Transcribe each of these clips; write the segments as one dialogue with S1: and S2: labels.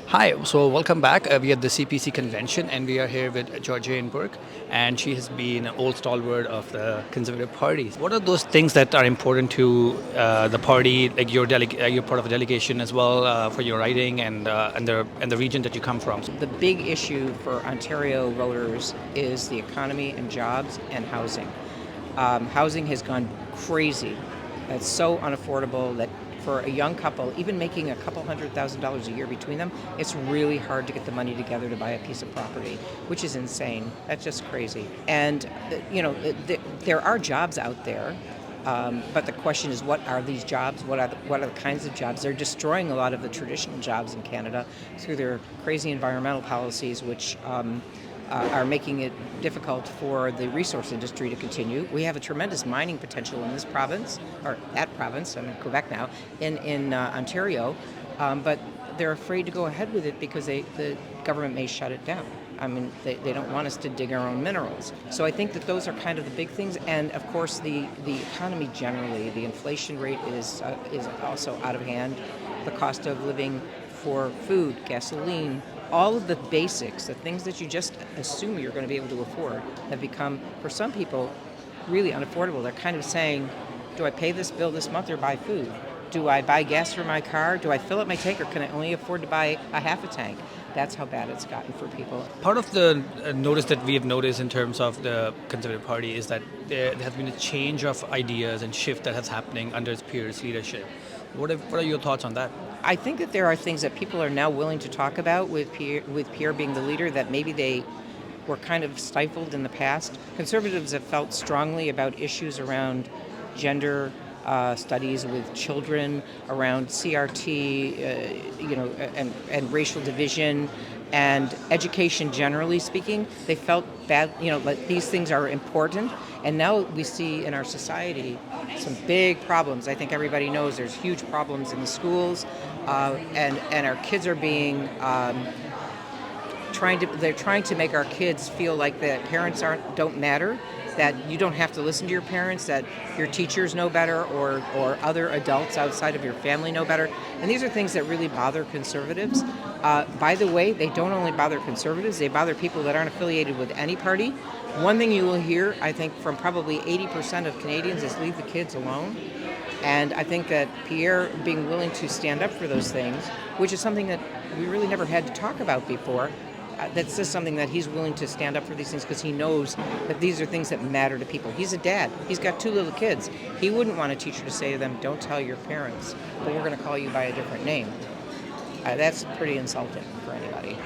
S1: Hi, so welcome back. We are at the CPC convention, and we are here with Georganne Burke, and she has been an old stalwart of the Conservative Party. What are those things that are important to the party? Like you're part of a delegation as well for your riding and the region that you come from.
S2: The big issue for Ontario voters is the economy and jobs and housing. Housing has gone crazy. It's so unaffordable that for a young couple, even making a couple $100,000 a year between them, it's really hard to get the money together to buy a piece of property, which is insane. That's just crazy. And, there are jobs out there. But the question is, what are these jobs? What are the kinds of jobs? They're destroying a lot of the traditional jobs in Canada through their crazy environmental policies, which are making it difficult for the resource industry to continue. We have a tremendous mining potential in this province, or that province, I'm in Quebec now, in Ontario, but they're afraid to go ahead with it because the government may shut it down. I mean, they don't want us to dig our own minerals. So I think that those are kind of the big things. And of course, the economy generally, the inflation rate is also out of hand. The cost of living for food, gasoline, all of the basics, the things that you just assume you're going to be able to afford, have become, for some people, really unaffordable. They're kind of saying, do I pay this bill this month or buy food? Do I buy gas for my car? Do I fill up my tank, or can I only afford to buy a half a tank? That's how bad it's gotten for people.
S1: Part of the notice that we have noticed in terms of the Conservative Party is that there has been a change of ideas and shift that has happening under Pierre's leadership. What are your thoughts on that?
S2: I think that there are things that people are now willing to talk about with Pierre being the leader that maybe they were kind of stifled in the past. Conservatives have felt strongly about issues around gender studies with children, around CRT, and racial division, and education generally speaking. They felt bad, like these things are important. And now we see in our society some big problems. I think everybody knows there's huge problems in the schools, and our kids are being they're trying to make our kids feel like that parents don't matter, that you don't have to listen to your parents, that your teachers know better, or other adults outside of your family know better. And these are things that really bother conservatives. By the way, they don't only bother conservatives, they bother people that aren't affiliated with any party. One thing you will hear, I think, from probably 80% of Canadians is leave the kids alone. And I think that Pierre being willing to stand up for those things, which is something that we really never had to talk about before, that's just something that he's willing to stand up for these things because he knows that these are things that matter to people. He's a dad. He's got two little kids. He wouldn't want a teacher to say to them, don't tell your parents, but we're going to call you by a different name. That's pretty insulting for anybody.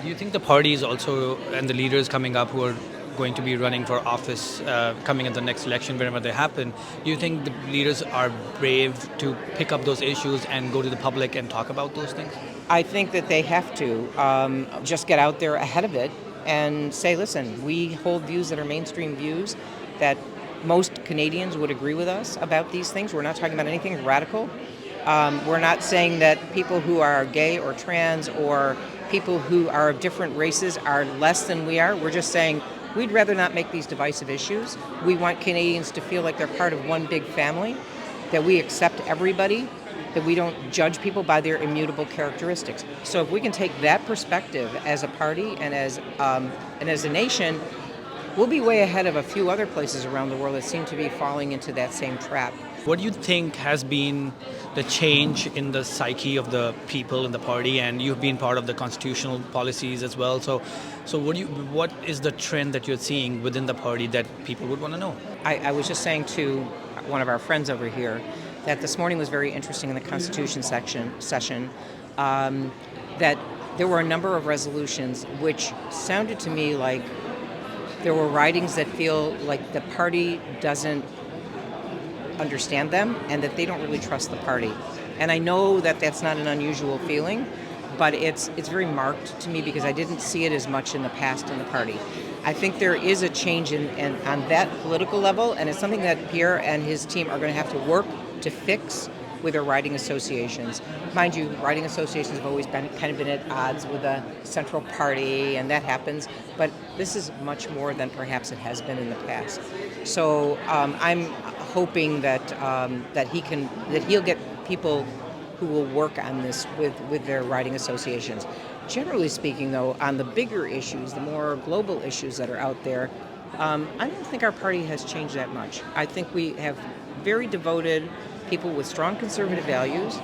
S1: Do you think the parties also and the leaders coming up who are going to be running for office coming at the next election, whenever they happen, do you think the leaders are brave to pick up those issues and go to the public and talk about those things?
S2: I think that they have to just get out there ahead of it and say, listen, we hold views that are mainstream views, that most Canadians would agree with us about these things. We're not talking about anything radical. We're not saying that people who are gay or trans or people who are of different races are less than we are. We're just saying we'd rather not make these divisive issues. We want Canadians to feel like they're part of one big family, that we accept everybody, that we don't judge people by their immutable characteristics. So if we can take that perspective as a party and as a nation, we'll be way ahead of a few other places around the world that seem to be falling into that same trap.
S1: What do you think has been the change in the psyche of the people in the party? And you've been part of the constitutional policies as well. So what is the trend that you're seeing within the party that people would want to know?
S2: I was just saying to one of our friends over here that this morning was very interesting in the Constitution session, that there were a number of resolutions which sounded to me like there were writings that feel like the party doesn't understand them and that they don't really trust the party. And I know that that's not an unusual feeling, but it's very marked to me because I didn't see it as much in the past in the party. I think there is a change on that political level, and it's something that Pierre and his team are going to have to work to fix with their riding associations. Mind you, riding associations have always been at odds with the central party, and that happens, but this is much more than perhaps it has been in the past. So I'm hoping that he'll get people who will work on this with their riding associations. Generally speaking, though, on the bigger issues, the more global issues that are out there, I don't think our party has changed that much. I think we have very devoted people with strong conservative values,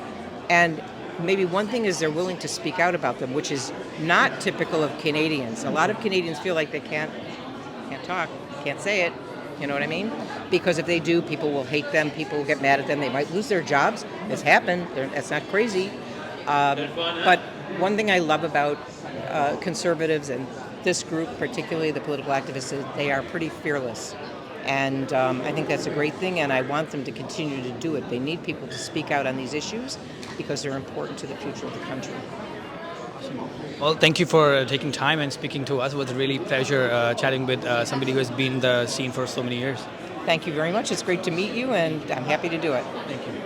S2: and maybe one thing is they're willing to speak out about them, which is not typical of Canadians. A lot of Canadians feel like they can't talk, can't say it. You know what I mean? Because if they do, people will hate them. People will get mad at them. They might lose their jobs. It's happened. That's not crazy. But one thing I love about conservatives and this group, particularly the political activists, is they are pretty fearless. And I think that's a great thing, and I want them to continue to do it. They need people to speak out on these issues because they're important to the future of the country.
S1: Well, thank you for taking time and speaking to us. It was a really pleasure chatting with somebody who has been in the scene for so many years.
S2: Thank you very much. It's great to meet you, and I'm happy to do it.
S1: Thank you.